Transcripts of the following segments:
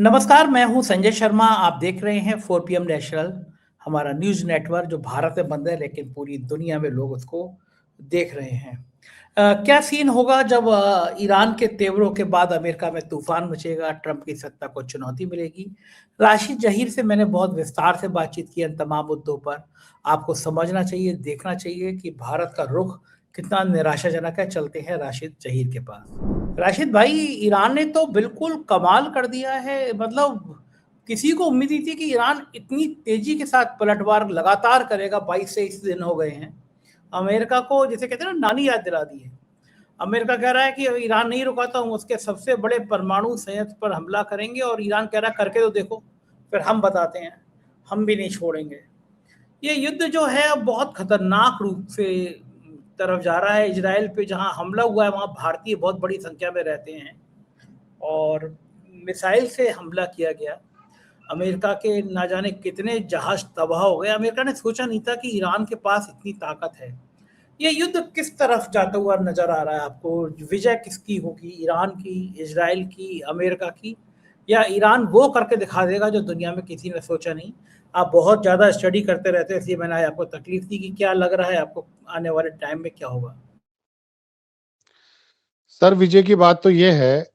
नमस्कार, मैं हूं संजय शर्मा। आप देख रहे हैं 4 पीएम नेशनल, हमारा न्यूज़ नेटवर्क जो भारत में बंद है लेकिन पूरी दुनिया में लोग उसको देख रहे हैं। क्या सीन होगा जब ईरान के तेवरों के बाद अमेरिका में तूफान मचेगा, ट्रंप की सत्ता को चुनौती मिलेगी। राशिद जहीर से मैंने बहुत विस्तार से बातचीत की इन तमाम मुद्दों पर। आपको समझना चाहिए, देखना चाहिए कि भारत का रुख कितना निराशाजनक है। चलते हैं राशिद जहीर के पास। राशिद भाई, ईरान ने तो बिल्कुल कमाल कर दिया है। मतलब किसी को उम्मीद नहीं थी कि ईरान इतनी तेजी के साथ पलटवार लगातार करेगा। 22-23 दिन हो गए हैं। अमेरिका को जैसे कहते हैं ना, नानी याद दिला दी है। अमेरिका कह रहा है कि ईरान नहीं रुका तो हम उसके सबसे बड़े परमाणु संयंत्र पर हमला करेंगे, और ईरान कह रहा है करके तो देखो, फिर हम बताते हैं, हम भी नहीं छोड़ेंगे। ये युद्ध जो है अब बहुत खतरनाक रूप से तरफ जा रहा है। इजराइल पे जहां हमला हुआ है वहां भारतीय बहुत बड़ी संख्या में रहते हैं, और मिसाइल से हमला किया गया। अमेरिका के ना जाने कितने जहाज तबाह हो गए। अमेरिका ने सोचा नहीं था कि ईरान के पास इतनी ताकत है। ये युद्ध किस तरफ जाता हुआ नजर आ रहा है आपको? विजय किसकी होगी? ईरान की, इजराइल की, अमेरिका की, या ईरान वो करके दिखा देगा जो दुनिया में किसी ने सोचा नहीं? आप बहुत ज़्यादा स्टडी करते रहते हैं, इसलिए मैंने आज आपको तकलीफ दी कि क्या लग रहा है आपको आने वाले टाइम में क्या होगा? सर, विजय की बात तो यह है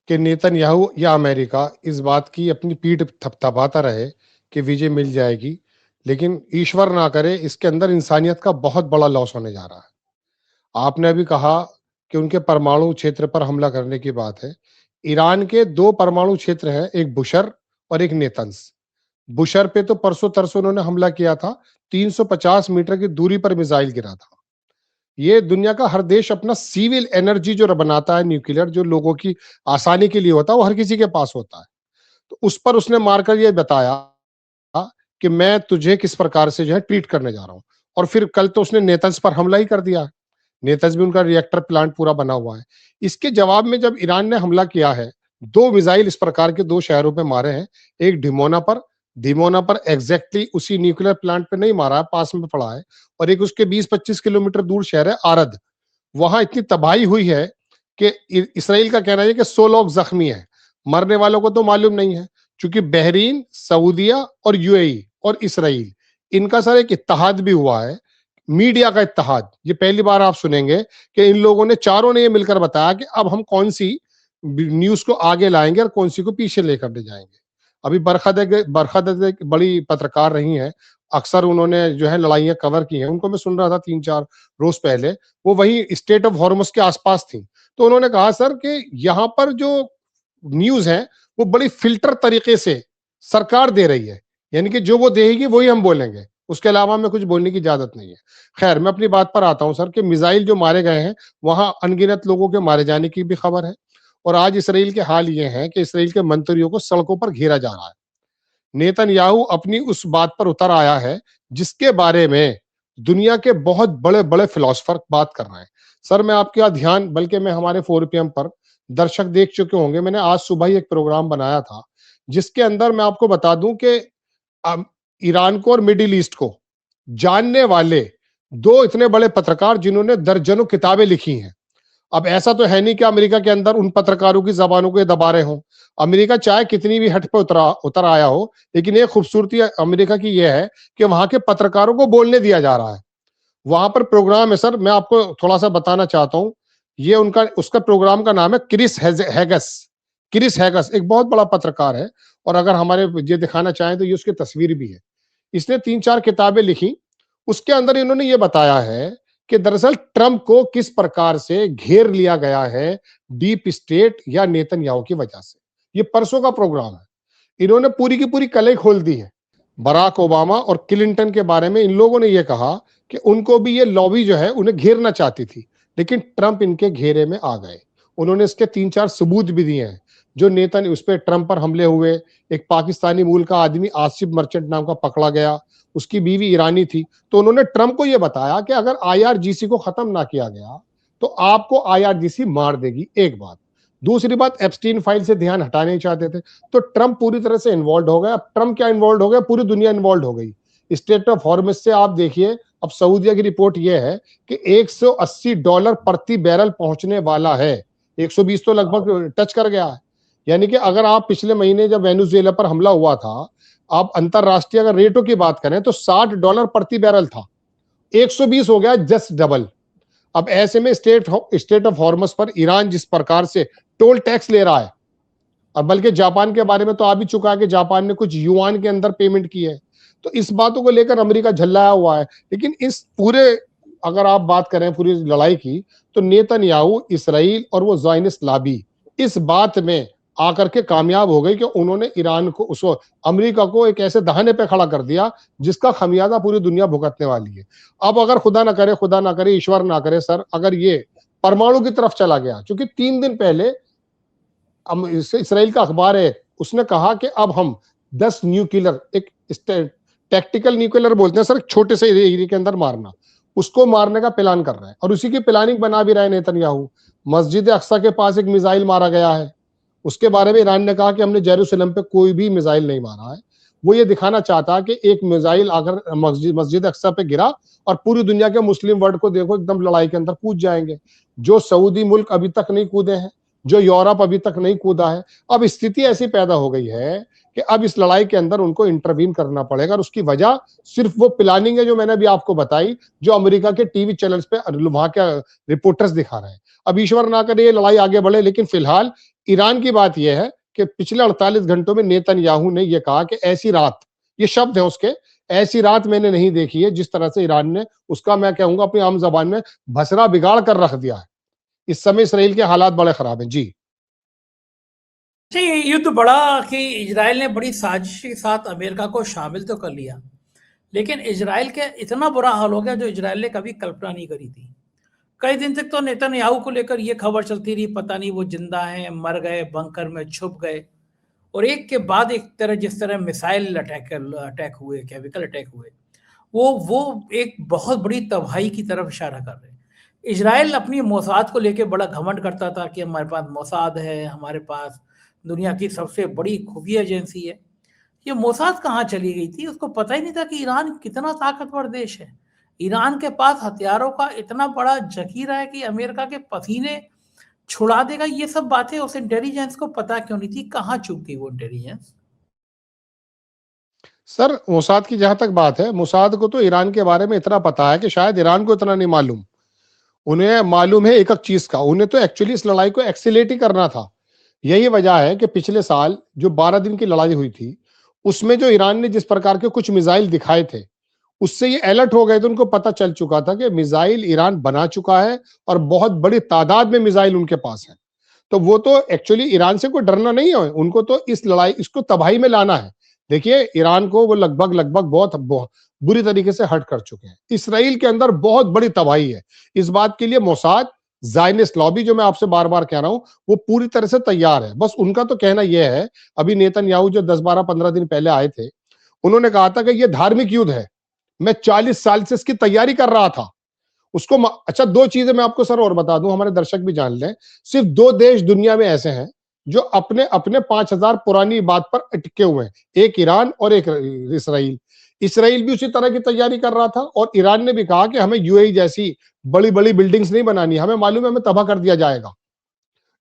कि नेतन्याहू या अमेरिका इस बात की अपनी पीठ थपथपाता रहे कि विजय मिल जाएगी, लेकिन ईश्वर ना करे इसके अंदर इंसानियत का बहुत बड़ा लॉस होने जा रहा है। आपने अभी कहा कि उनके परमाणु क्षेत्र पर हमला करने की बात है। ईरान के 2 परमाणु क्षेत्र हैं, एक बुशर और एक नेतन्स। बुशर पे तो परसों तरसों उन्होंने हमला किया था, 350 मीटर की दूरी पर मिसाइल गिरा था। ये दुनिया का हर देश अपना सिविल एनर्जी जो बनाता है, न्यूक्लियर जो लोगों की आसानी के लिए होता है, वो हर किसी के पास होता है। तो उस पर उसने मारकर ये बताया कि मैं तुझे किस प्रकार से जो है ट्रीट करने जा रहा हूं। और फिर कल तो उसने नेतन्स पर हमला ही कर दिया। नेतन्स भी उनका रिएक्टर प्लांट पूरा बना हुआ है। इसके जवाब में जब ईरान ने हमला किया है, 2 मिसाइल इस प्रकार के 2 शहरों पे मारे हैं। एक डिमोना पर एग्जैक्टली उसी न्यूक्लियर प्लांट पे नहीं मारा है, पास में पड़ा है। और एक उसके 20-25 किलोमीटर दूर शहर है आरद। वहां इतनी तबाही हुई है कि इसराइल का कहना है कि 100 लोग जख्मी हैं। मरने वालों को तो मालूम नहीं है, क्योंकि बहरीन, सऊदिया और यूएई और इसराइल, इनका सर एक इत्तेहाद भी हुआ है, मीडिया का इत्तेहाद। ये पहली बार आप सुनेंगे कि इन लोगों ने, चारों ने ये मिलकर बताया कि अब हम कौन सी न्यूज को आगे लाएंगे और कौन सी को पीछे लेकर ले जाएंगे। अभी बरखद एक बड़ी पत्रकार रही हैं, अक्सर उन्होंने जो है लड़ाइयां कवर की हैं, उनको मैं सुन रहा था 3-4 रोज पहले। वो वही स्टेट ऑफ हॉर्मुज के आसपास थी। तो उन्होंने कहा सर कि यहाँ पर जो न्यूज है वो बड़ी फिल्टर तरीके से सरकार दे रही है, यानी कि जो वो देगी वही हम बोलेंगे, उसके अलावा हमें कुछ बोलने की इजाजत नहीं है। खैर, मैं अपनी बात पर आता हूं सर कि मिसाइल जो मारे गए हैं, वहां अनगिनत लोगों के मारे जाने की भी खबर है। और आज इसराइल के हाल ये है कि इसराइल के मंत्रियों को सड़कों पर घेरा जा रहा है। नेतन्याहू अपनी उस बात पर उतर आया है जिसके बारे में दुनिया के बहुत बड़े बड़े फिलोसफर बात कर रहे हैं। सर, मैं आपका ध्यान, बल्कि मैं हमारे 4 पीएम पर दर्शक देख चुके होंगे, मैंने आज सुबह ही एक प्रोग्राम बनाया था जिसके अंदर मैं आपको बता दूं कि ईरान को और मिडिल ईस्ट को जानने वाले 2 इतने बड़े पत्रकार जिन्होंने दर्जनों किताबें लिखी हैं। अब ऐसा तो है नहीं कि अमेरिका के अंदर उन पत्रकारों की जबानों को ये दबा रहे हों। अमेरिका चाहे कितनी भी हट पे उतर आया हो, लेकिन एक खूबसूरती अमेरिका की यह है कि वहां के पत्रकारों को बोलने दिया जा रहा है। वहां पर प्रोग्राम है सर, मैं आपको थोड़ा सा बताना चाहता हूं। ये उनका, उसका प्रोग्राम का नाम है क्रिस हैगस एक बहुत बड़ा पत्रकार है। और अगर हमारे ये दिखाना चाहें तो ये उसकी तस्वीर भी है। इसने 3-4 किताबें लिखी। उसके अंदर इन्होंने ये बताया है कि दरअसल ट्रंप को किस प्रकार से घेर लिया गया है डीप स्टेट या नेतन्याहू की वजह से। ये परसों का प्रोग्राम है। इन्होंने पूरी की पूरी कलई खोल दी है। बराक ओबामा और क्लिंटन के बारे में इन लोगों ने यह कहा कि उनको भी ये लॉबी जो है उन्हें घेरना चाहती थी, लेकिन ट्रंप इनके घेरे में आ गए। उन्होंने इसके 3-4 सबूत भी दिए हैं। जो नेता ने उस पर ट्रंप पर हमले हुए, एक पाकिस्तानी मूल का आदमी आसिफ मर्चेंट नाम का पकड़ा गया, उसकी बीवी ईरानी थी। तो उन्होंने ट्रंप को यह बताया कि अगर आईआरजीसी को खत्म ना किया गया तो आपको आईआरजीसी मार देगी। एक बात। दूसरी बात, एप्स्टीन फाइल से ध्यान हटाने चाहते थे। तो ट्रंप पूरी तरह से इन्वॉल्व हो गया। अब ट्रंप क्या इन्वॉल्व हो गया, पूरी दुनिया इन्वॉल्व हो गई। स्टेट ऑफ हॉर्मुज से आप देखिए, अब सऊदीया की रिपोर्ट यह है कि $180 प्रति बैरल पहुंचने वाला है। 120 तो लगभग टच कर गया है। यानी कि अगर आप पिछले महीने जब वेनेजुएला पर हमला हुआ था, आप अंतरराष्ट्रीय अगर रेटों की बात करें तो $60 प्रति बैरल था, 120 हो गया, जस्ट डबल। अब ऐसे में स्टेट ऑफ हॉर्मस पर ईरान जिस प्रकार से टोल टैक्स ले रहा है, और बल्कि जापान के बारे में तो आ भी चुका है कि जापान ने कुछ युआन के अंदर पेमेंट की है, तो इस बातों को लेकर अमेरिका झल्लाया हुआ है। लेकिन इस पूरे, अगर आप बात करें पूरी लड़ाई की, तो नेतन्याहू, इसराइल और वो ज़ायनिस्ट लॉबी इस बात में आकर के कामयाब हो गई कि उन्होंने ईरान को, उसको, अमेरिका को एक ऐसे दहाने पे खड़ा कर दिया जिसका खमियाजा पूरी दुनिया भुगतने वाली है। अब अगर खुदा ना करे, ईश्वर ना करे सर, अगर ये परमाणु की तरफ चला गया, क्योंकि 3 दिन पहले इसराइल का अखबार है, उसने कहा कि अब हम 10 न्यूक्लियर, एक टैक्टिकल न्यूक्लियर बोलते हैं सर, छोटे से एरिया के अंदर मारना, उसको मारने का प्लान कर रहे हैं, और उसी की प्लानिंग बना भी रहे हैं नेतन्याहू। मस्जिद अक्सा के पास एक मिसाइल मारा गया है, उसके बारे में ईरान ने कहा कि हमने जेरूसलम पे कोई भी मिसाइल नहीं मारा है। वो ये दिखाना चाहता है कि एक मिसाइल अगर मस्जिद अक्सा पे गिरा और पूरी दुनिया के मुस्लिम वर्ल्ड को देखो एकदम लड़ाई के अंदर कूद जाएंगे, जो सऊदी मुल्क अभी तक नहीं कूदे हैं, जो यूरोप अभी तक नहीं कूदा है। अब स्थिति ऐसी पैदा हो गई है कि अब इस लड़ाई के अंदर उनको इंटरवीन करना पड़ेगा, और उसकी वजह सिर्फ वो प्लानिंग है जो मैंने अभी आपको बताई, जो अमेरिका के टीवी चैनल्स पे वहां के रिपोर्टर्स दिखा रहे हैं। अब ईश्वर ना करे ये लड़ाई आगे बढ़े, लेकिन फिलहाल ईरान की बात यह है कि पिछले 48 घंटों में नेतन्याहू ने यह कहा कि ऐसी रात, ये शब्द है उसके, ऐसी रात मैंने नहीं देखी है जिस तरह से ईरान ने उसका, मैं कहूंगा अपनी आम जबान में, भसरा बिगाड़ कर रख दिया है। इस समय इसराइल के हालात बड़े खराब हैं जी। ये युद्ध बढ़ा कि इजराइल ने बड़ी साजिश के साथ अमेरिका को शामिल तो कर लिया, लेकिन इजराइल के इतना बुरा हाल हो गया जो इजराइल ने कभी कल्पना नहीं करी थी। कई दिन तक तो नेतन्याहू को लेकर ये खबर चलती रही, पता नहीं वो जिंदा हैं, मर गए, बंकर में छुप गए, और एक के बाद एक तरह, जिस तरह मिसाइल अटैक हुए, केमिकल अटैक हुए, वो एक बहुत बड़ी तबाही की तरफ इशारा कर रहे हैं। इजराइल अपनी मोसाद को लेकर बड़ा घमंड करता था कि हमारे पास मोसाद है, हमारे पास दुनिया की सबसे बड़ी खुफिया एजेंसी है। ये मोसाद कहाँ चली गई थी? उसको पता ही नहीं था कि ईरान कितना ताकतवर देश है। ईरान के पास हथियारों का इतना बड़ा जखीरा है कि अमेरिका के पसीने छुड़ा देगा। ये सब बातें उस इंटेलिजेंस को पता क्यों नहीं थी? कहाँ चूक गई वो इंटेलिजेंस? सर मोसाद की जहां तक बात है, मोसाद को तो ईरान के बारे में इतना पता है कि शायद ईरान को इतना नहीं मालूम। उन्हें मालूम है एक एक चीज का, उन्हें तो एक्चुअली इस लड़ाई को एक्सीलेट ही करना था। यही वजह है कि पिछले साल जो 12 दिन की लड़ाई हुई थी, उसमें जो ईरान ने जिस प्रकार के कुछ मिसाइल दिखाए थे, उससे ये अलर्ट हो गए थे, उनको पता चल चुका था कि मिसाइल ईरान बना चुका है और बहुत बड़ी तादाद में मिसाइल उनके पास है। तो वो तो एक्चुअली ईरान से कोई डरना नहीं है, उनको तो इस लड़ाई, इसको तबाही में लाना है। देखिए ईरान को वो लगभग लगभग बहुत बुरी तरीके से हर्ट कर चुके हैं। इसराइल के अंदर बहुत बड़ी तबाही है। इस बात के लिए मोसाद, ज़ायनिस्ट लॉबी, जो मैं आपसे बार बार कह रहा हूं, वो पूरी तरह से तैयार है। बस उनका तो कहना यह है, अभी नेतन्याहू जो 10-12-15 दिन पहले आए थे, उन्होंने कहा था कि यह धार्मिक युद्ध है, मैं 40 साल से इसकी तैयारी कर रहा था। उसको अच्छा, 2 चीजें मैं आपको सर और बता दूं, हमारे दर्शक भी जान लें। सिर्फ 2 देश दुनिया में ऐसे हैं जो अपने अपने 5000 पुरानी बात पर अटके हुए हैं, एक ईरान और एक इसराइल। इसराइल भी उसी तरह की तैयारी कर रहा था, और ईरान ने भी कहा कि हमें यूएई जैसी बड़ी बड़ी बिल्डिंग्स नहीं बनानी, हमें मालूम है हमें तबाह कर दिया जाएगा।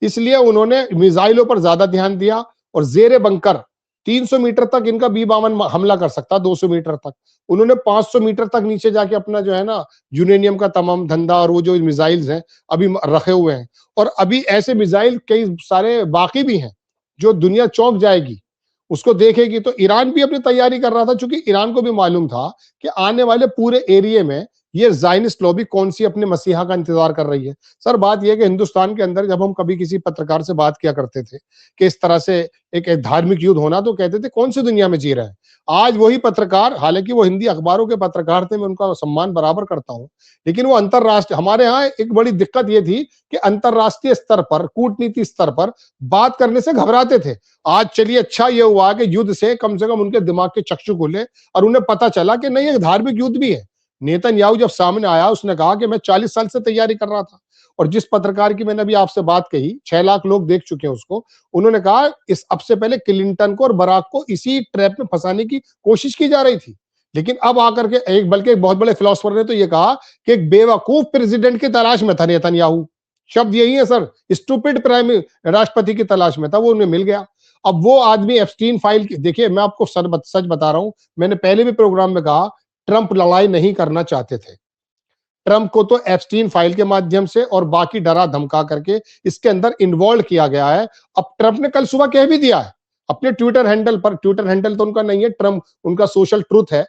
इसलिए उन्होंने मिसाइलों पर ज्यादा ध्यान दिया, और जेरे बंकर 300 मीटर तक इनका B-52 हमला कर सकता, 200 मीटर तक। उन्होंने 500 मीटर तक नीचे जाके अपना जो है ना यूरेनियम का तमाम धंधा और वो जो मिसाइल्स हैं अभी रखे हुए हैं। और अभी ऐसे मिसाइल कई सारे बाकी भी हैं जो दुनिया चौंक जाएगी, उसको देखेगी। तो ईरान भी अपनी तैयारी कर रहा था, क्योंकि ईरान को भी मालूम था कि आने वाले पूरे एरिया में ये ज़ायनिस्ट लॉबी कौन सी अपने मसीहा का इंतजार कर रही है। सर बात यह है कि हिंदुस्तान के अंदर जब हम कभी किसी पत्रकार से बात किया करते थे कि इस तरह से एक धार्मिक युद्ध होना, तो कहते थे कौन सी दुनिया में जी रहे हैं। आज वही पत्रकार, हालांकि वो हिंदी अखबारों के पत्रकार थे, मैं उनका सम्मान बराबर करता हूं, लेकिन वो अंतरराष्ट्रीय, हमारे यहाँ एक बड़ी दिक्कत ये थी कि अंतरराष्ट्रीय स्तर पर, कूटनीति स्तर पर बात करने से घबराते थे। आज चलिए अच्छा ये हुआ कि युद्ध से कम उनके दिमाग के चक्षु खुले और उन्हें पता चला कि नहीं, एक धार्मिक युद्ध भी है। नेतन्याहू जब सामने आया, उसने कहा कि मैं 40 साल से तैयारी कर रहा था। और जिस पत्रकार की मैंने अभी आपसे बात कही, 6 लाख लोग देख चुके हैं उसको, उन्होंने कहा इस अब से पहले क्लिंटन को और बराक को इसी ट्रैप में फंसाने की कोशिश की जा रही थी। लेकिन अब आकर के बल्कि एक बहुत बड़े फिलोसफर ने तो यह कहा कि एक बेवकूफ प्रेसिडेंट की तलाश में था नेतन्याहू। शब्द यही है सर, स्टूपिड प्राइम राष्ट्रपति की तलाश में था, वो उन्हें मिल गया। अब वो आदमी एप्स्टीन फाइल की, देखिए मैं आपको सच बता रहा हूं, मैंने पहले भी प्रोग्राम में कहा, ट्रंप लड़ाई नहीं करना चाहते थे। ट्रंप को तो एप्स्टीन फाइल के माध्यम से और बाकी डरा धमका करके इसके अंदर इन्वॉल्व किया गया है। अब ट्रंप ने कल सुबह कह भी दिया है अपने ट्विटर हैंडल पर, ट्विटर हैंडल तो उनका नहीं है, ट्रंप उनका सोशल ट्रूथ है,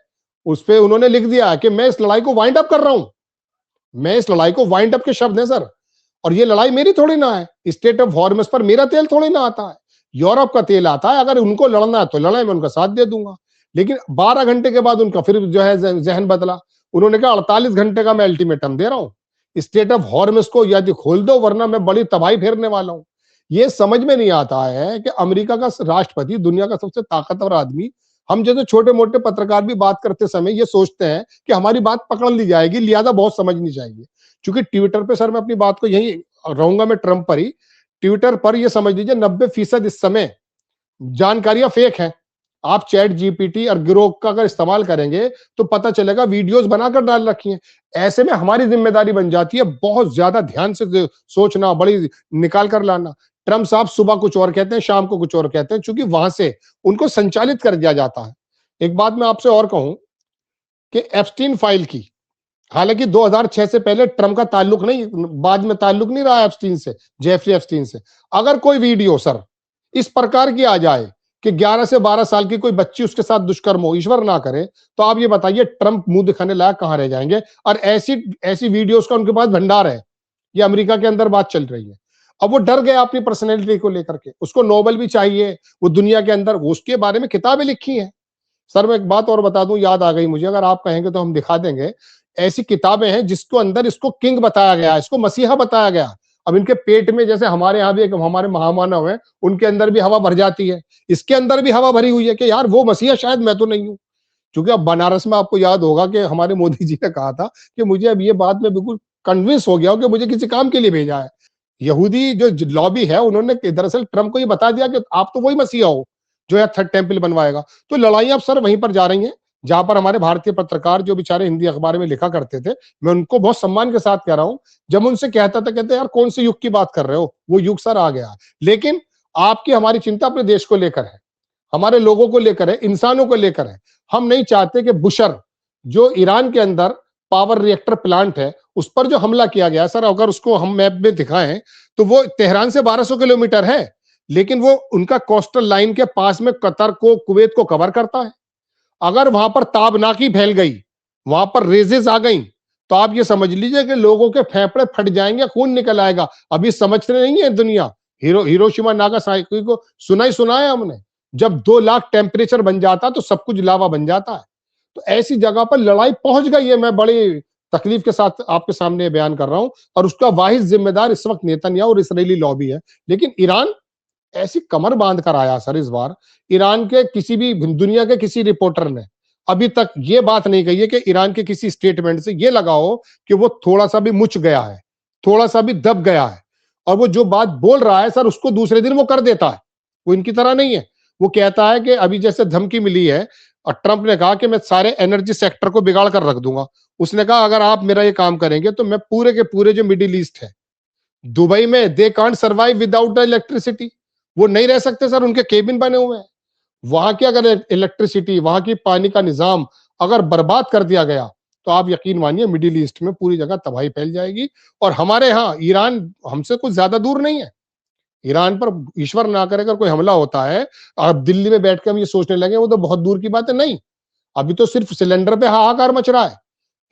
उस पर उन्होंने लिख दिया है कि मैं इस लड़ाई को वाइंड अप कर रहा हूं। मैं इस लड़ाई को वाइंड अप के शब्द हैं सर, और ये लड़ाई मेरी थोड़ी ना है, स्टेट ऑफ हॉर्मस पर मेरा तेल थोड़ी ना आता है, यूरोप का तेल आता है। अगर उनको लड़ना है तो लड़ाई, मैं उनका साथ दे दूंगा। लेकिन 12 घंटे के बाद उनका फिर जो है जहन बदला, उन्होंने कहा 48 घंटे का मैं अल्टीमेटम दे रहा हूं, स्टेट ऑफ हॉर्मस को यदि खोल दो वरना मैं बड़ी तबाही फेरने वाला हूं। ये समझ में नहीं आता है कि अमेरिका का राष्ट्रपति, दुनिया का सबसे ताकतवर आदमी, हम जैसे छोटे मोटे पत्रकार भी बात करते समय ये सोचते हैं कि हमारी बात पकड़ ली जाएगी, लिहाजा बहुत समझनी चाहिए। क्योंकि ट्विटर पे सर मैं अपनी बात को यही रहूंगा, मैं ट्रंप पर ही, ट्विटर पर ये समझ लीजिए 90% इस समय जानकारियां फेक हैं। आप चैट जीपीटी और ग्रोक का अगर इस्तेमाल करेंगे तो पता चलेगा वीडियोस बनाकर डाल रखी हैं। ऐसे में हमारी जिम्मेदारी बन जाती है बहुत ज्यादा ध्यान से सोचना, बड़ी निकाल कर लाना। ट्रंप साहब सुबह कुछ और कहते हैं, शाम को कुछ और कहते हैं, क्योंकि वहां से उनको संचालित कर दिया जाता है। एक बात मैं आपसे और कहूं कि एप्स्टीन फाइल की, हालांकि 2006 से पहले ट्रंप का ताल्लुक नहीं, बाद में ताल्लुक नहीं रहा एप्स्टीन से, जेफरी एप्स्टीन से। अगर कोई वीडियो सर इस प्रकार की आ जाए कि 11 से 12 साल की कोई बच्ची उसके साथ दुष्कर्म हो, ईश्वर ना करे, तो आप ये बताइए ट्रंप मुंह दिखाने लायक कहां रह जाएंगे। और ऐसी ऐसी वीडियोस का उनके पास भंडार है। ये अमेरिका के अंदर बात चल रही है। अब वो डर गया अपनी पर्सनैलिटी को लेकर के, उसको नोबेल भी चाहिए, वो दुनिया के अंदर उसके बारे में किताबें लिखी हैं। सर मैं एक बात और बता दूं, याद आ गई मुझे, अगर आप कहेंगे तो हम दिखा देंगे। ऐसी किताबें हैं जिसको अंदर इसको किंग बताया गया, इसको मसीहा बताया गया। अब इनके पेट में, जैसे हमारे यहाँ भी एक हमारे महामानव है, उनके अंदर भी हवा भर जाती है, इसके अंदर भी हवा भरी हुई है कि यार वो मसीहा शायद मैं तो नहीं हूं। क्योंकि अब बनारस में आपको याद होगा कि हमारे मोदी जी ने कहा था कि मुझे अब ये बात में बिल्कुल कन्विंस हो गया हूं कि मुझे किसी काम के लिए भेजा है। यहूदी जो लॉबी है उन्होंने दरअसल ट्रंप को ये बता दिया कि आप तो वही मसीहा हो जो है थर्ड टेम्पल बनवाएगा। तो लड़ाइयां अब सर वहीं पर जा रही हैं जहां पर हमारे भारतीय पत्रकार जो बेचारे हिंदी अखबार में लिखा करते थे, मैं उनको बहुत सम्मान के साथ कह रहा हूं, जब उनसे कहता था कहते यार कौन से युग की बात कर रहे हो, वो युग सर आ गया। लेकिन आपकी हमारी चिंता अपने देश को लेकर है, हमारे लोगों को लेकर है, इंसानों को लेकर है। हम नहीं चाहते कि बुशर जो ईरान के अंदर पावर रिएक्टर प्लांट है उस पर जो हमला किया गया सर, अगर उसको हम मैप में दिखाएं तो वो तेहरान से 1200 किलोमीटर है, लेकिन वो उनका कोस्टल लाइन के पास में कतर को, कुवैत को कवर करता है। अगर वहां पर ताबनाकी फैल गई, वहां पर रेजेस आ गई, तो आप ये समझ लीजिए कि लोगों के फेफड़े फट जाएंगे, खून निकल आएगा। अभी समझते नहीं है दुनिया, हिरोशिमा नागासाकी को सुना है हमने, जब 2 लाख टेम्परेचर बन जाता तो सब कुछ लावा बन जाता है। तो ऐसी जगह पर लड़ाई पहुंच गई है। मैं बड़ी तकलीफ के साथ आपके सामने बयान कर रहा हूं, और उसका वाहिद जिम्मेदार इस वक्त नेतन्याहू और इसराइली लॉबी है। लेकिन ईरान ऐसी कमर बांध कर आया सर इस बार, ईरान के किसी भी दुनिया के किसी रिपोर्टर ने अभी तक ये बात नहीं कही है कि ईरान के किसी स्टेटमेंट से ये लगा हो कि वो थोड़ा सा भी मुच गया है, थोड़ा सा भी दब गया है, और वो जो बात बोल रहा है सर उसको दूसरे दिन वो कर देता है। वो इनकी तरह नहीं है। वो कहता है कि अभी जैसे धमकी मिली है और ट्रंप ने कहा कि मैं सारे एनर्जी सेक्टर को बिगाड़ कर रख दूंगा। उसने कहा अगर आप मेरा ये काम करेंगे तो मैं पूरे के पूरे जो मिडिल ईस्ट है, दुबई में they can't survive without electricity, वो नहीं रह सकते सर, उनके केबिन बने हुए हैं। वहां की अगर इलेक्ट्रिसिटी, वहां की पानी का निजाम अगर बर्बाद कर दिया गया तो आप यकीन मानिए मिडिल ईस्ट में पूरी जगह तबाही फैल जाएगी। और हमारे यहाँ ईरान हमसे कुछ ज्यादा दूर नहीं है। ईरान पर ईश्वर ना करे अगर कोई हमला होता है, अब दिल्ली में बैठ के हम ये सोचने लगे वो तो बहुत दूर की बात है, नहीं, अभी तो सिर्फ सिलेंडर पे हाहाकार मच रहा है।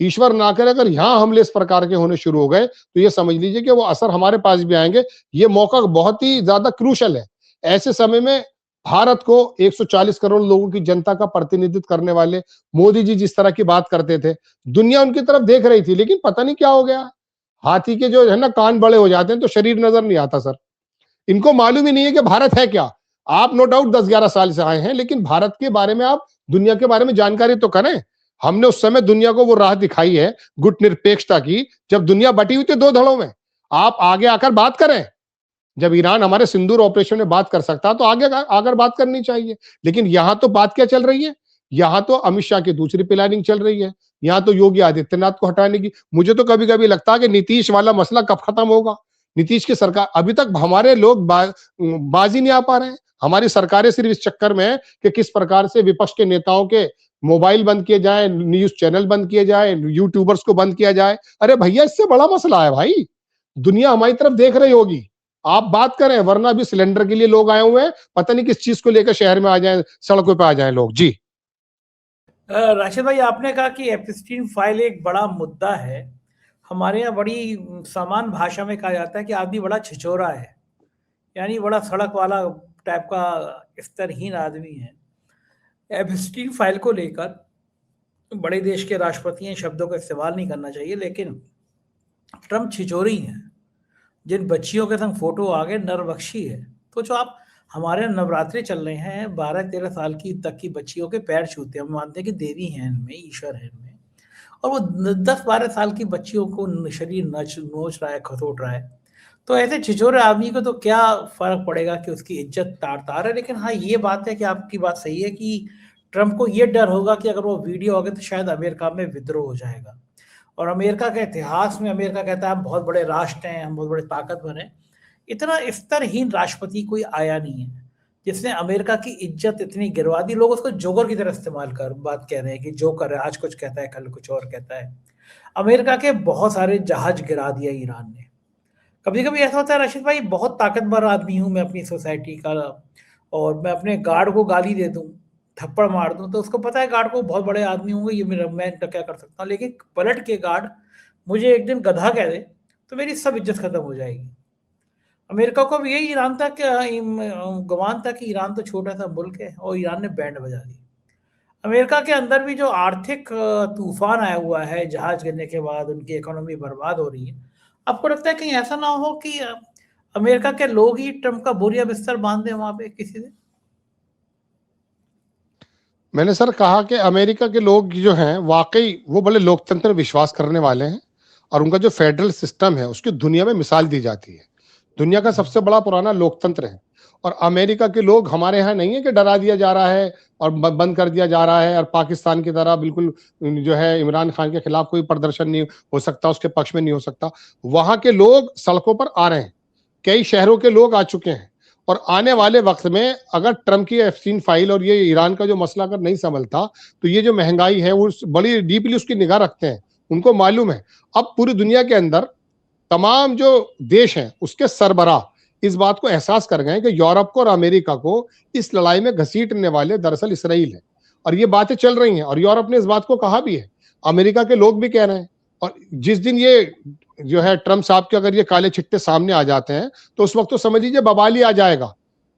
ईश्वर ना करे अगर यहाँ हमले इस प्रकार के होने शुरू हो गए तो ये समझ लीजिए कि वो असर हमारे पास भी आएंगे। ये मौका बहुत ही ज्यादा क्रूशल है। ऐसे समय में भारत को 140 करोड़ लोगों की जनता का प्रतिनिधित्व करने वाले मोदी जी जिस तरह की बात करते थे, दुनिया उनकी तरफ देख रही थी, लेकिन पता नहीं क्या हो गया। हाथी के जो है ना कान बड़े हो जाते हैं तो शरीर नजर नहीं आता सर। इनको मालूम ही नहीं है कि भारत है क्या। आप नो डाउट 10-11 साल से आए हैं, लेकिन भारत के बारे में आप दुनिया के बारे में जानकारी तो करें। हमने उस समय दुनिया को वो राह दिखाई है गुट निरपेक्षता की, जब दुनिया बटी हुई थी 2 धड़ों में। आप आगे आकर बात करें। जब ईरान हमारे सिंदूर ऑपरेशन में बात कर सकता तो आगे आकर बात करनी चाहिए। लेकिन यहां तो बात क्या चल रही है, यहां तो अमित शाह की दूसरी प्लानिंग चल रही है। यहाँ तो योगी आदित्यनाथ को हटाने की। मुझे तो कभी कभी लगता है कि नीतीश वाला मसला कब खत्म होगा। नीतीश की सरकार, अभी तक हमारे लोग बाजी नहीं आ पा रहे हैं। हमारी सरकारें सिर्फ इस चक्कर में है कि किस प्रकार से विपक्ष के नेताओं के मोबाइल बंद किए जाए, न्यूज चैनल बंद किए जाए, यूट्यूबर्स को बंद किया जाए। अरे भैया, इससे बड़ा मसला है भाई, दुनिया हमारी तरफ देख रही होगी, आप बात करें, वरना अभी सिलेंडर के लिए लोग आए हुए हैं, पता नहीं किस चीज को लेकर शहर में आ जाए, सड़कों पे आ जाए लोग। जी राशिद भाई, आपने कहा कि एप्स्टीन फाइल एक बड़ा मुद्दा है। हमारे यहाँ बड़ी सामान्य भाषा में कहा जाता है कि आदमी बड़ा छिछोरा है, यानी बड़ा सड़क वाला टाइप का स्तरहीन आदमी है। एप्स्टीन फाइल को लेकर बड़े देश के राष्ट्रपति शब्दों का इस्तेमाल नहीं करना चाहिए, लेकिन ट्रम्प छिचोरी हैं। जिन बच्चियों के संग फोटो आ गए, नरबख्शी है। तो जो आप हमारे नवरात्रि चल रहे हैं, 12-13 साल की तक की बच्चियों के पैर छूते हैं, हम मानते हैं कि देवी हैं इनमें, ईश्वर है इनमें, और वो 10-12 साल की बच्चियों को शरीर नोच रहा है, खसोट रहा है। तो ऐसे छिछोरे आदमी को तो क्या फर्क पड़ेगा कि उसकी इज्जत तार तार है। लेकिन हाँ, ये बात है कि आपकी बात सही है कि ट्रम्प को ये डर होगा कि अगर वो वीडियो आ गए तो शायद अमेरिका में विद्रोह हो जाएगा। और अमेरिका के इतिहास में अमेरिका कहता है हम बहुत बड़े राष्ट्र हैं, हम बहुत बड़े ताकतवर हैं। इतना स्तरहीन राष्ट्रपति कोई आया नहीं है जिसने अमेरिका की इज्जत इतनी गिरवा दी। लोग उसको जोकर की तरह इस्तेमाल कर बात कह रहे हैं कि जोकर है, आज कुछ कहता है कल कुछ और कहता है। अमेरिका के बहुत सारे जहाज गिरा दिया ईरान ने। कभी कभी ऐसा होता है राशिद भाई, बहुत ताकतवर आदमी हूँ मैं अपनी सोसाइटी का, और मैं अपने गार्ड को गाली दे दूँ, थप्पड़ मार दूँ, तो उसको पता है गार्ड को बहुत बड़े आदमी होंगे, ये मेरा, मैं तो क्या कर सकता हूँ। लेकिन पलट के गार्ड मुझे एक दिन गधा कह दे तो मेरी सब इज्जत खत्म हो जाएगी। अमेरिका को भी यही ईरान था कि गुमान था कि ईरान तो छोटा सा मुल्क है, और ईरान ने बैंड बजा दी। अमेरिका के अंदर भी जो आर्थिक तूफान आया हुआ है, जहाज गिरने के बाद उनकी इकोनॉमी बर्बाद हो रही है। आपको लगता है कहीं ऐसा ना हो कि अमेरिका के लोग ही ट्रम्प का बोरिया बिस्तर बांध दें वहां पे किसी से? मैंने सर कहा कि अमेरिका के लोग जो हैं वाकई वो बड़े लोकतंत्र में विश्वास करने वाले हैं, और उनका जो फेडरल सिस्टम है उसकी दुनिया में मिसाल दी जाती है। दुनिया का सबसे बड़ा पुराना लोकतंत्र है। और अमेरिका के लोग हमारे यहाँ नहीं है कि डरा दिया जा रहा है और बंद कर दिया जा रहा है, और पाकिस्तान की तरह बिल्कुल जो है इमरान खान के खिलाफ कोई प्रदर्शन नहीं हो सकता, उसके पक्ष में नहीं हो सकता। वहां के लोग सड़कों पर आ रहे हैं, कई शहरों के लोग आ चुके हैं। और आने वाले वक्त में अगर ट्रम्प की एप्स्टीन फाइल और ये ईरान का जो मसला अगर नहीं संभलता, तो ये जो महंगाई है वो बड़ी डीपली उसकी निगाह रखते हैं। उनको मालूम है अब पूरी दुनिया के अंदर तमाम जो देश हैं उसके सरबराह इस बात को एहसास कर गए हैं कि यूरोप को और अमेरिका को इस लड़ाई में घसीटने वाले दरअसल इसराइल है। और ये बातें चल रही हैं, और यूरोप ने इस बात को कहा भी है, अमेरिका के लोग भी कह रहे हैं। और जिस दिन ये जो है ट्रम्प साहब के अगर ये काले छिट्टे सामने आ जाते हैं, तो उस वक्त तो समझ लीजिए बवाल ही आ जाएगा।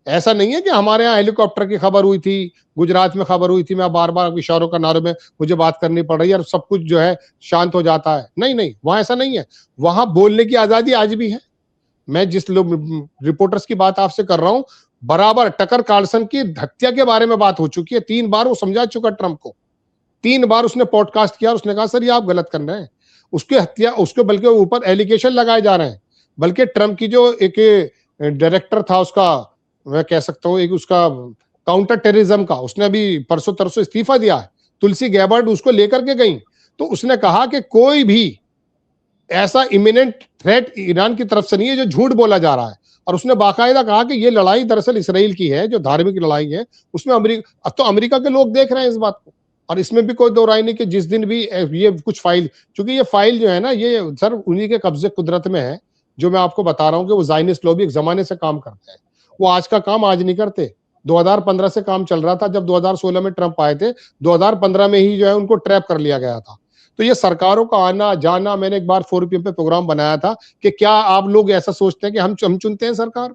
ऐसा नहीं है कि हमारे यहाँ हेलीकॉप्टर की खबर हुई थी, गुजरात में खबर हुई थी, मैं बार बार इशारों का नारों में मुझे बात करनी पड़ रही है और सब कुछ जो है शांत हो जाता है। नहीं नहीं, वहां ऐसा नहीं है। वहां बोलने की आजादी आज भी है। मैं जिस लोग रिपोर्टर्स की बात आपसे कर रहा हूं, बराबर टकर कार्लसन की हत्या के बारे में बात हो चुकी है। 3 बार वो समझा चुका ट्रम्प को, 3 बार उसने पॉडकास्ट किया और उसने कहा सर ये आप गलत कर रहे हैं। उसकी हत्या, उसके बल्कि ऊपर एलिगेशन लगाए जा रहे हैं। बल्कि ट्रम्प की जो एक डायरेक्टर था उसका, मैं कह सकता हूं एक उसका काउंटर टेररिज्म का, उसने अभी परसों तरसों इस्तीफा दिया है। तुलसी गैबर्ड उसको लेकर के गई, तो उसने कहा कि कोई भी ऐसा इमिनेंट थ्रेट ईरान की तरफ से नहीं है जो झूठ बोला जा रहा है। और उसने बाकायदा कहा कि ये लड़ाई दरअसल इसराइल की है, जो धार्मिक लड़ाई है उसमें अब तो अमेरिका के लोग देख रहे हैं इस बात को। और इसमें भी कोई दो राय नहीं कि जिस दिन भी ये कुछ फाइल, क्योंकि ये फाइल जो है ना, ये सर उन्हीं के कब्जे कुदरत में है। जो मैं आपको बता रहा हूँ कि वो ज़ायनिस्ट लॉबी एक जमाने से काम करते हैं। वो आज का काम आज नहीं करते, 2015 से काम चल रहा था। जब 2016 में ट्रम्प आए थे, 2015 में ही जो है उनको ट्रैप कर लिया गया था। तो ये सरकारों का आना जाना, मैंने एक बार 4PM पे प्रोग्राम बनाया था कि क्या आप लोग ऐसा सोचते हैं कि हम चुनते हैं सरकार?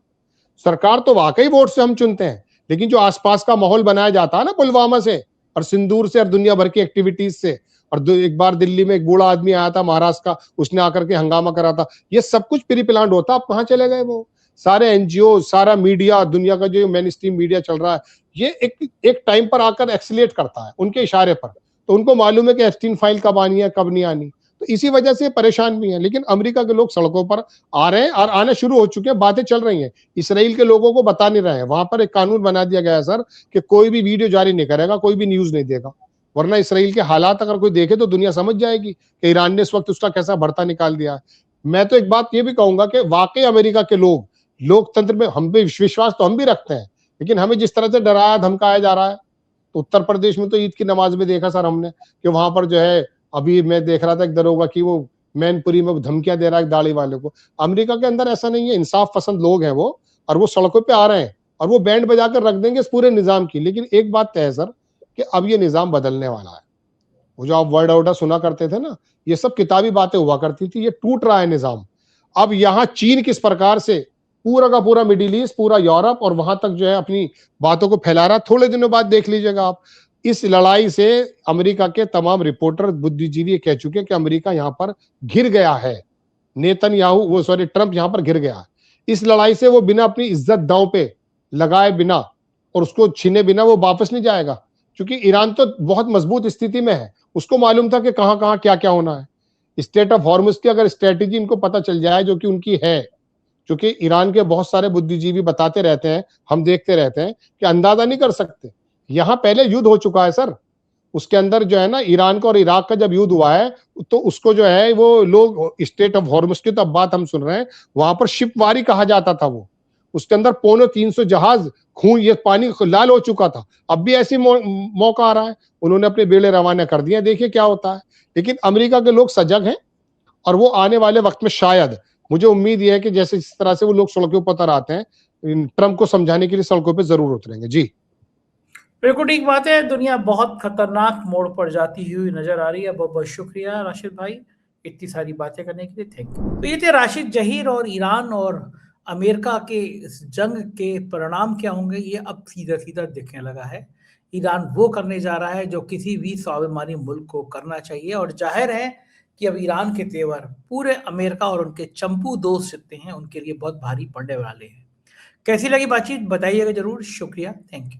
सरकार तो वाकई वोट से हम चुनते हैं, लेकिन जो आसपास का माहौल बनाया जाता है ना, पुलवामा से और सिंदूर से और दुनिया भर की एक्टिविटीज से, और एक बार दिल्ली में एक बूढ़ा आदमी आया था महाराष्ट्र का, उसने आकर के हंगामा करा था, ये सब कुछ प्री प्लान होता। आप कहाँ चले गए? वो सारे एनजीओ, सारा मीडिया, दुनिया का जो मेन स्ट्रीम मीडिया चल रहा है, ये एक टाइम पर आकर एक्सीलेट करता है उनके इशारे पर। तो उनको मालूम है कि एप्स्टीन फाइल कब आनी है कब नहीं आनी, तो इसी वजह से परेशान भी हैं। लेकिन अमेरिका के लोग सड़कों पर आ रहे हैं और आने शुरू हो चुके हैं, बातें चल रही हैं। इसराइल के लोगों को बता नहीं रहे हैं। वहां पर एक कानून बना दिया गया है सर कि कोई भी वीडियो जारी नहीं करेगा, कोई भी न्यूज नहीं देगा, वरना इसराइल के हालात अगर कोई देखे तो दुनिया समझ जाएगी कि ईरान ने इस वक्त उसका कैसा भरता निकाल दिया है। मैं तो एक बात ये भी कहूंगा कि वाकई अमेरिका के लोग लोकतंत्र में हम भी विश्वास तो हम भी रखते हैं, लेकिन हमें जिस तरह से डराया धमकाया जा रहा है, तो उत्तर प्रदेश में तो ईद की नमाज में देखा सर हमने कि वहां पर जो है, अभी मैं देख रहा था एक दरोगा की वो मैनपुरी में धमकियां दे रहा है दाढ़ी वाले को। अमेरिका के अंदर ऐसा नहीं है, इंसाफ पसंद लोग हैं वो, और वो सड़कों पे आ रहे हैं और वो बैंड बजाकर रख देंगे इस पूरे निजाम की। लेकिन एक बात तय है सर कि अब ये निजाम बदलने वाला है। वो जो आप वर्ड ऑर्डर सुना करते थे ना, ये सब किताबी बातें हुआ करती थी, ये टूट रहा है निजाम। अब यहाँ चीन किस प्रकार से पूरा का पूरा मिडिल ईस्ट, पूरा यूरोप और वहां तक जो है अपनी बातों को फैला रहा है, थोड़े दिनों बाद देख लीजिएगा आप। इस लड़ाई से अमेरिका के तमाम रिपोर्टर, बुद्धिजीवी कह चुके हैं कि अमेरिका यहां पर घिर गया है। ट्रंप यहां पर घिर गया है। इस लड़ाई से वो बिना अपनी इज्जत दांव पे लगाए बिना और उसको छीने बिना वो वापस नहीं जाएगा, क्योंकि ईरान तो बहुत मजबूत स्थिति में है। उसको मालूम था कि कहां कहां क्या क्या होना है। स्टेट ऑफ हॉर्मुज की अगर स्ट्रेटेजी इनको पता चल जाए, जो कि उनकी है, क्योंकि ईरान के बहुत सारे बुद्धिजीवी बताते रहते हैं, हम देखते रहते हैं कि अंदाजा नहीं कर सकते। यहां पहले युद्ध हो चुका है सर, उसके अंदर जो है ना, ईरान का और इराक का जब युद्ध हुआ है, तो उसको जो है वो लोग स्टेट ऑफ हॉर्मुज की तो अब बात हम सुन रहे हैं, वहां पर शिपवारी कहा जाता था। वो उसके अंदर 350 जहाज खून, ये पानी लाल हो चुका था। अब भी ऐसी मौका आ रहा है, उन्होंने अपने बेड़े रवाना कर दिए, देखिए क्या होता है। लेकिन अमेरिका के लोग सजग हैं और वो आने वाले वक्त में शायद, मुझे उम्मीद यह है कि जैसे इस तरह से वो लोग सड़कों पर उतर आते हैं, ट्रंप को समझाने के लिए सड़कों पर जरूर उतरेंगे। जी बिल्कुल ठीक बात है। दुनिया बहुत खतरनाक मोड़ पर जाती हुई नजर आ रही है। बहुत बहुत शुक्रिया राशिद भाई, इतनी सारी बातें करने के लिए, थैंक यू। तो ये थे राशिद जहीर, और ईरान और अमेरिका के इस जंग के परिणाम क्या होंगे ये अब सीधा सीधा दिखने लगा है। ईरान वो करने जा रहा है जो किसी भी स्वाभिमानी मुल्क को करना चाहिए, और जाहिर है कि अब ईरान के तेवर पूरे अमेरिका और उनके चंपू दोस्त जितने हैं उनके लिए बहुत भारी पड़ने वाले हैं। कैसी लगी बातचीत बताइएगा जरूर। शुक्रिया, थैंक यू।